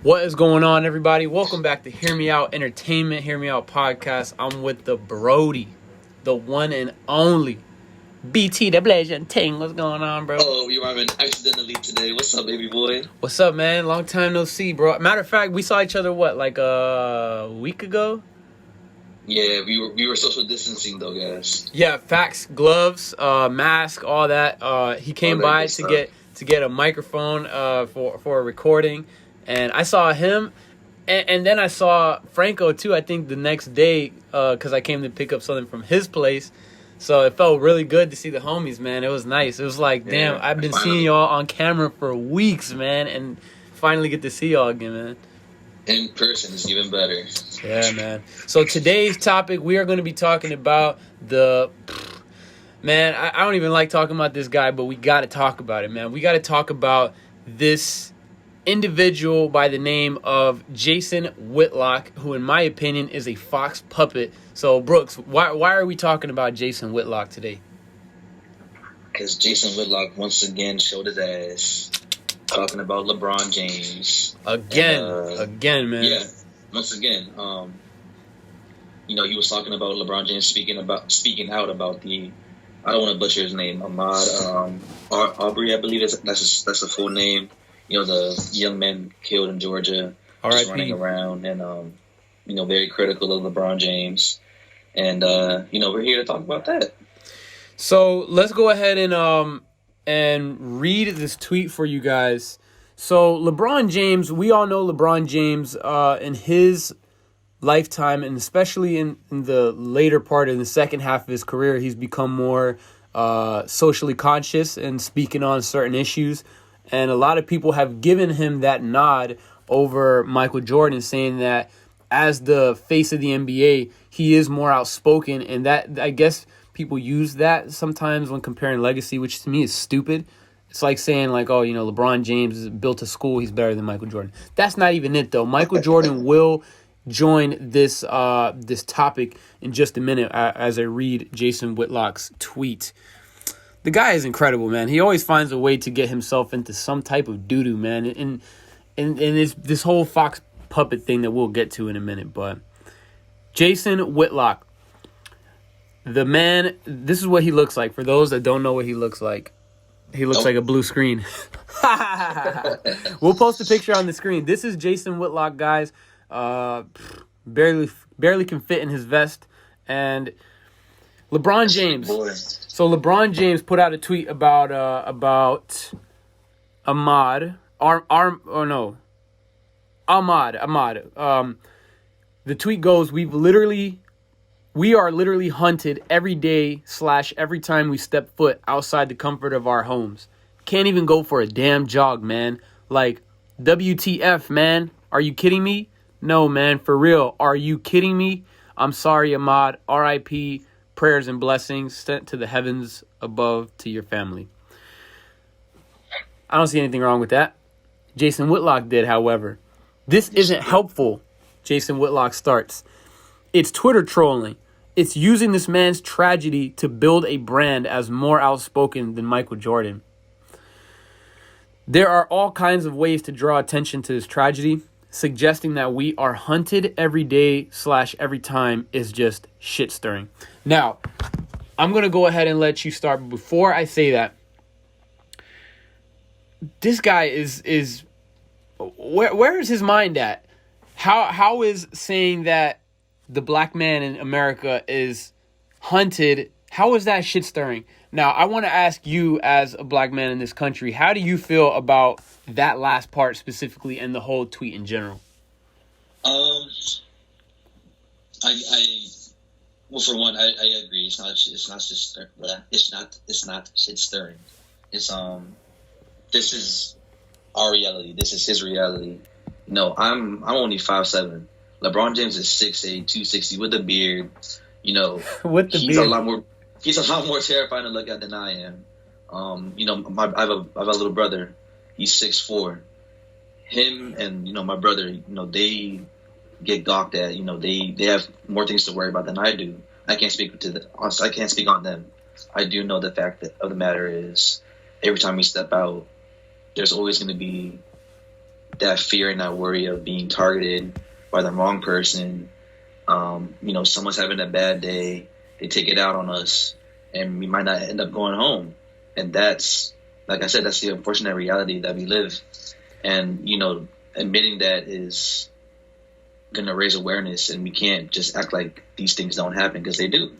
What is going on, everybody? Welcome back to Hear Me Out Entertainment, Hear Me Out Podcast. I'm with the Brody, the one and only BT the Blazing Ting. What's going on, bro? Oh, you are accidentally today. What's up, baby boy? What's up, man? Long time no see, bro. Matter of fact, we saw each other, like a week ago? Yeah, we were social distancing, though, guys. Yeah, facts, gloves, mask, all that. He came by to get a microphone for a recording. And I saw him, and then I saw Franco, too, I think the next day, because I came to pick up something from his place. So it felt really good to see the homies, man. It was nice. It was like, damn, I've been seeing y'all on camera for weeks, man, and finally get to see y'all again, man. In person is even better. Yeah, man. So today's topic, we are going to be talking about man, I don't even like talking about this guy, but we got to talk about it, man. We got to talk about this individual by the name of Jason Whitlock, who in my opinion is a Fox puppet. So Brooks, why are we talking about Jason Whitlock today? Because Jason Whitlock once again showed his ass talking about LeBron James. Again, man. Yeah, once again. He was talking about LeBron James speaking out about the, I don't want to butcher his name, Ahmaud Arbery, I believe that's the full name. The young man killed in Georgia, just running around and, very critical of LeBron James. And, we're here to talk about that. So let's go ahead and read this tweet for you guys. So LeBron James, we all know LeBron James in his lifetime, and especially in the later part of the second half of his career, he's become more socially conscious and speaking on certain issues. And a lot of people have given him that nod over Michael Jordan, saying that as the face of the NBA, he is more outspoken. And that, I guess, people use that sometimes when comparing legacy, which to me is stupid. It's like saying, LeBron James built a school, he's better than Michael Jordan. That's not even it, though. Michael Jordan will join this topic in just a minute as I read Jason Whitlock's tweet. The guy is incredible, man. He always finds a way to get himself into some type of doo-doo, man. And it's this whole Fox puppet thing that we'll get to in a minute. But Jason Whitlock, the man, this is what he looks like. For those that don't know what he looks like, he looks like a blue screen. We'll post a picture on the screen. This is Jason Whitlock, guys. Barely can fit in his vest. And LeBron James. So LeBron James put out a tweet about Ahmaud. The tweet goes, we are literally hunted every day / every time we step foot outside the comfort of our homes. Can't even go for a damn jog, man. Like, WTF, man. Are you kidding me? No, man, for real. Are you kidding me? I'm sorry, Ahmaud. R.I.P. Prayers and blessings sent to the heavens above to your family. I don't see anything wrong with that. Jason Whitlock did, however. This isn't helpful, Jason Whitlock starts. It's Twitter trolling. It's using this man's tragedy to build a brand as more outspoken than Michael Jordan. There are all kinds of ways to draw attention to this tragedy. Suggesting that we are hunted every day / every time is just shit stirring. Now, I'm going to go ahead and let you start. But before I say that, this guy is where is his mind at? How is saying that the black man in America is hunted, how is that shit stirring? Now, I want to ask you as a black man in this country, how do you feel about that last part specifically and the whole tweet in general? Well, for one, I agree. It's not shit stirring. It's this is our reality. This is his reality. No, I'm only 5'7". LeBron James is 6'8", 260 with a beard. With the beard. He's a lot more terrifying to look at than I am. I have a little brother. He's 6'4". Him and my brother, they get gawked at. They have more things to worry about than I do. I can't speak on them. I do know the fact of the matter is, every time we step out, there's always going to be that fear and that worry of being targeted by the wrong person. Someone's having a bad day, they take it out on us, and we might not end up going home. And that's, like I said, that's the unfortunate reality that we live. And, admitting that is going to raise awareness, and we can't just act like these things don't happen, because they do.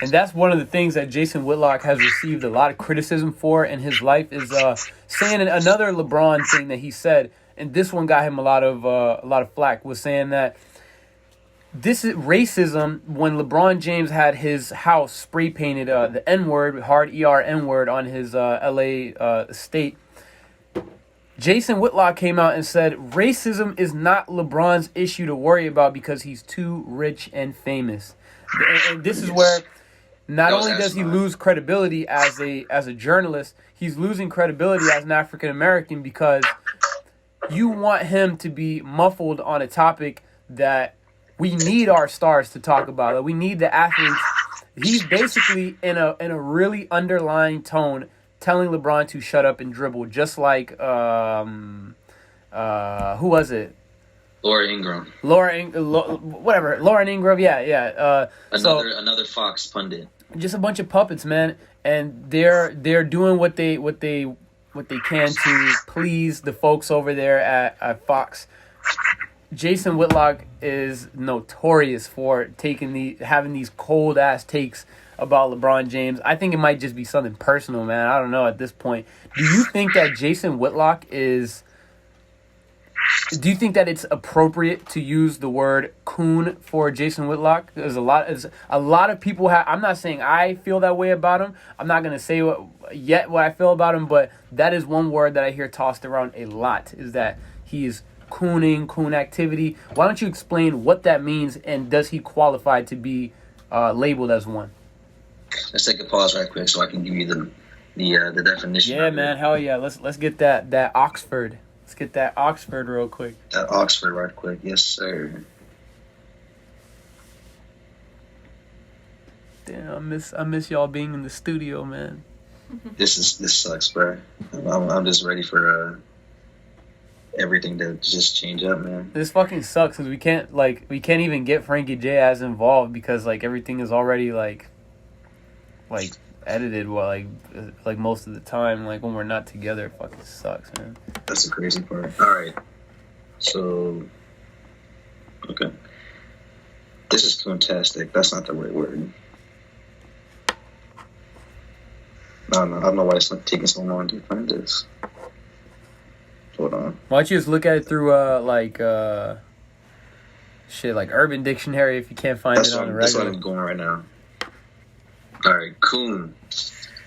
And that's one of the things that Jason Whitlock has received a lot of criticism for in his life, is saying another LeBron thing that he said, and this one got him a lot of flack, was saying that this is racism. When LeBron James had his house spray painted the N-word, hard ER N-word, on his LA estate, Jason Whitlock came out and said racism is not LeBron's issue to worry about because he's too rich and famous. And this is where not only does he lose credibility as a journalist, he's losing credibility as an African American, because you want him to be muffled on a topic that we need our stars to talk about. That we need the athletes. He's basically in a really underlying tone telling LeBron to shut up and dribble, just like who was it? Lauren Ingram. Lauren Ingram. Yeah. Another Fox pundit. Just a bunch of puppets, man, and they're doing what they can to please the folks over there at Fox. Jason Whitlock is notorious for having these cold ass takes about LeBron James. I think it might just be something personal, man. I don't know at this point. Do you think that Jason Whitlock is... Do you think that it's appropriate to use the word coon for Jason Whitlock? There's a lot of people have... I'm not saying I feel that way about him. I'm not going to say what I feel about him, but that is one word that I hear tossed around a lot, is that he is coon activity. Why don't you explain what that means, and does he qualify to be labeled as one? Let's take a pause right quick so I can give you the definition. Yeah, man, hell yeah. Let's get that Oxford. Let's get that Oxford real quick. That Oxford right quick, yes sir. Damn, I miss y'all being in the studio, man. This sucks, bro. I'm just ready for everything to just change up, man. This fucking sucks because we can't even get Frankie J as involved, because everything is already edited like most of the time. When we're not together, it fucking sucks, man. That's the crazy part. All right, so okay, this is fantastic. That's not the right word. I don't know why it's not taking so long to find this. Hold on. Why don't you just look at it through like Urban Dictionary if you can't find it on the regular? That's what I'm going right now. All right, coon,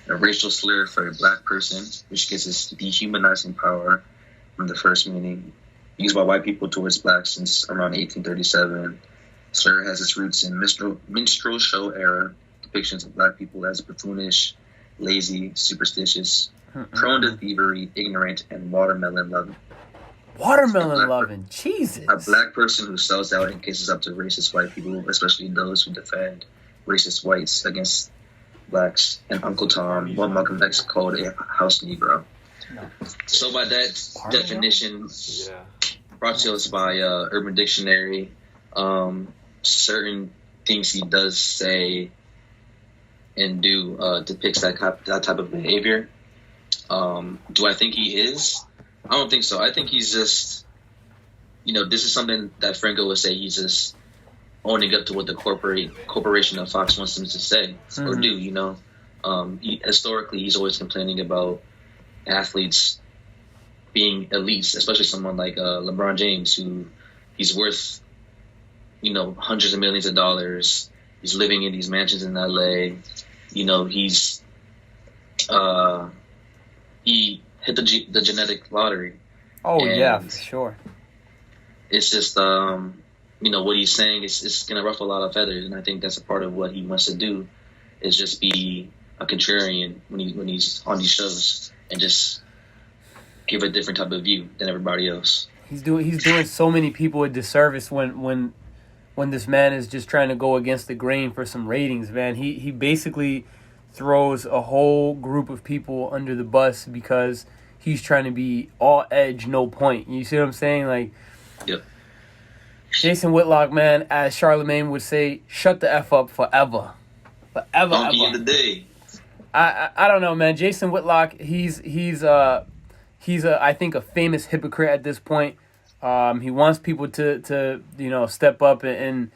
a racial slur for a black person, which gets its dehumanizing power from the first meaning, used by white people towards blacks since around 1837. Slur has its roots in minstrel show era depictions of black people as buffoonish, lazy, superstitious, prone to thievery, ignorant, and watermelon loving. Watermelon loving, Jesus. A black person who sells out and kisses up to racist white people, especially those who defend racist whites against blacks, and Uncle Tom, what Malcolm X called a house Negro. So by that definition, brought to us by Urban Dictionary, certain things he does say and do depicts that type of behavior. Do I think he is? I don't think so. I think he's just, this is something that Franco would say. He's just owning up to what the corporation of Fox wants him to say or do. Historically, he's always complaining about athletes being elites, especially someone like LeBron James, who he's worth, hundreds of millions of dollars. He's living in these mansions in LA. He's he hit the genetic lottery. Oh, yeah, for sure. It's just, what he's saying is going to ruffle a lot of feathers, and I think that's a part of what he wants to do, is just be a contrarian when he's on these shows and just give a different type of view than everybody else. He's doing so many people a disservice when this man is just trying to go against the grain for some ratings, man. He basically throws a whole group of people under the bus because he's trying to be all edge, no point. You see what I'm saying? Like, Yep. Jason Whitlock, man, as Charlemagne would say, shut the F up forever. Forever, Donkey ever. of the day. I don't know, man. Jason Whitlock, he's I think a famous hypocrite at this point. He wants people to step up and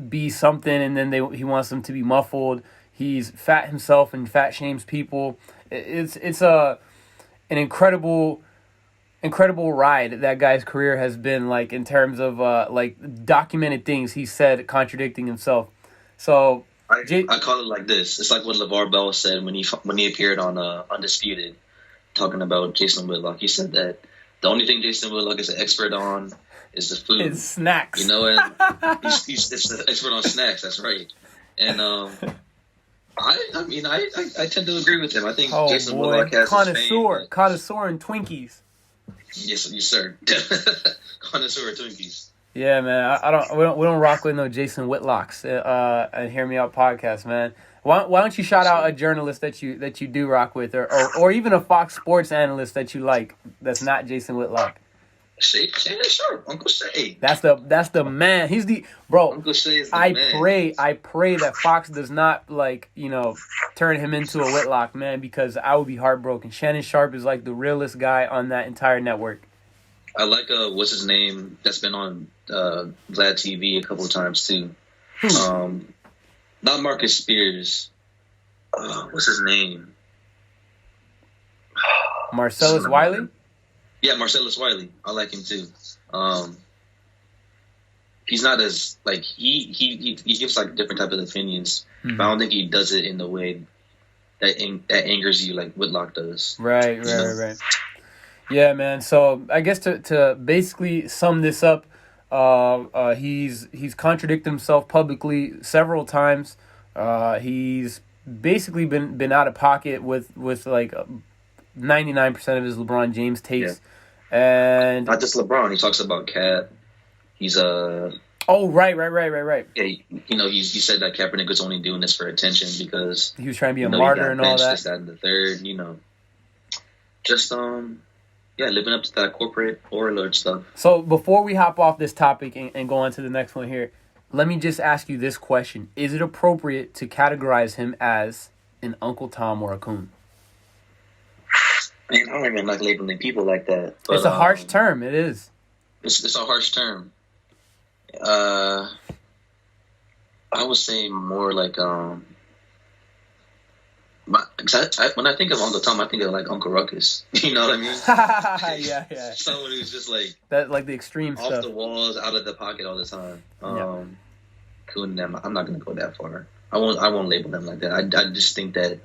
be something, and then he wants them to be muffled. He's fat himself and fat shames people. It's an incredible ride that guy's career has been, like, in terms of like documented things he said contradicting himself. So I call it like this. It's like what LeVar Bell said when he appeared on Undisputed, talking about Jason Whitlock. He said that the only thing Jason Whitlock is an expert on is the food. It's snacks. You know, and he's the expert on snacks. That's right. And I mean I tend to agree with him. I think Jason Whitlock has connoisseur in Twinkies. Yes, sir. Connoisseur of Twinkies. Yeah, man. We don't rock with no Jason Whitlocks. And Hear Me Out podcast, man. Why don't you shout out a journalist that you do rock with, or even a Fox Sports analyst that you like that's not Jason Whitlock? Shannon Sharp, Uncle Shay. That's the man. He's the bro. Uncle Shay is the I man. pray that Fox does not turn him into a Whitlock, man, because I would be heartbroken. Shannon Sharp is like the realest guy on that entire network. I like what's his name that's been on Vlad TV a couple of times too. Not Marcus Spears. What's his name? Marcellus Wiley? Yeah, Marcellus Wiley. I like him too. He's not as like he gives like different type of opinions, but I don't think he does it in the way that angers you like Whitlock does. Right. Yeah, man. So I guess to basically sum this up, he's contradicted himself publicly several times. He's basically been out of pocket with like 99% of his LeBron James takes, and not just LeBron. He talks about Cap. He's Oh, right. Yeah, he said that Kaepernick was only doing this for attention because he was trying to be a martyr and all that. This, that, and the third. Just living up to that corporate overlord stuff. So before we hop off this topic and go on to the next one here, let me just ask you this question: is it appropriate to categorize him as an Uncle Tom or a coon? Man, I don't even like labeling people like that. But, it's a harsh term. It is. It's a harsh term. I would say more like when I think of Uncle Tom, I think of like Uncle Ruckus. You know what I mean? Yeah. Someone who's just like that, like the extreme off stuff. the walls, out of the pocket all the time. Coon them. I'm not gonna go that far. I won't label them like that. I just think that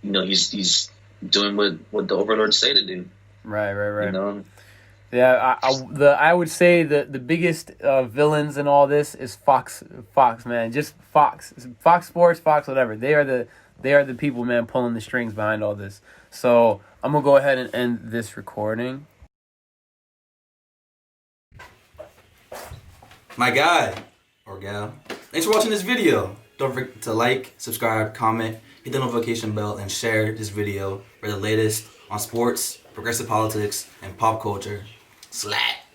he's doing what the overlords say to do. Right. You know? Yeah, I would say the biggest villains in all this is Fox, man. Just Fox Sports, Fox, whatever. They are the people, man, pulling the strings behind all this. So I'm gonna go ahead and end this recording. My guy or gal, thanks for watching this video. Don't forget to like, subscribe, comment, hit the notification bell, and share this video for the latest on sports, progressive politics, and pop culture. Slat.